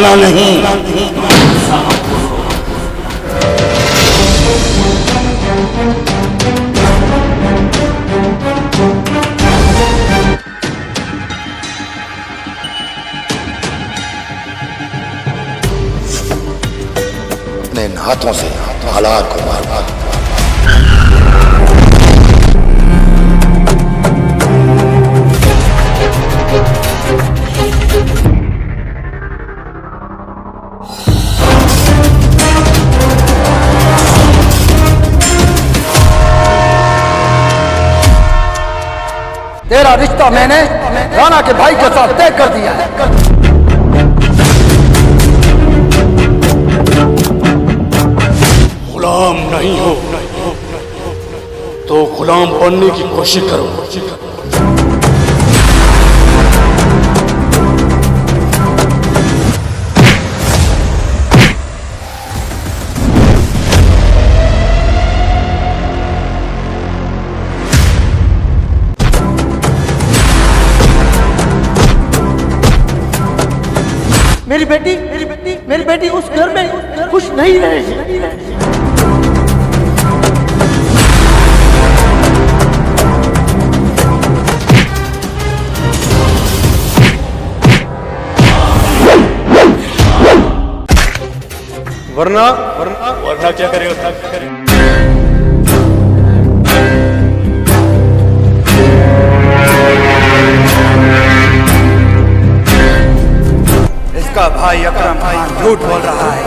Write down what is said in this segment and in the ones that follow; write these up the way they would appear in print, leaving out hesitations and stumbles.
मसला नहीं। अपने इन हाथों से हालात को मारना। तेरा रिश्ता मैंने राणा के भाई के साथ तय कर दिया है। गुलाम नहीं हो तो गुलाम बनने की कोशिश करो। मेरी बेटी उस घर में खुश नहीं रहेगी। वरना क्या करेगा? इसका भाई अकरम खान झूठ बोल रहा है।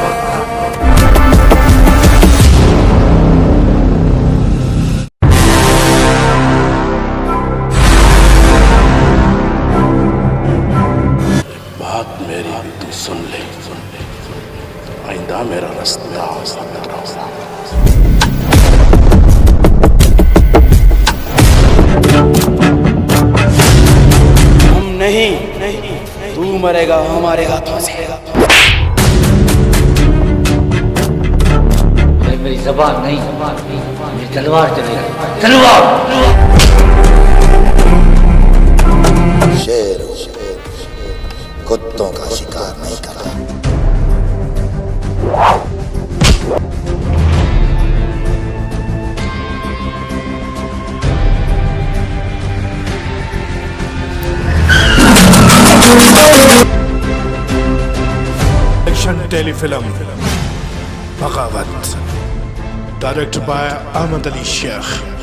बात मेरी भी तू सुन ले। आइंदा मेरा रास्ता हम नहीं, तू मरेगा हमारे हाथों से। मेरी ज़बान नहीं, मेरी तलवार चलेगी। तलवार। शेर कुत्तों का शिकार नहीं करता। एक्शन टेलीफिल्म बगावत, डायरेक्टेड बाय अहमद अली शेख।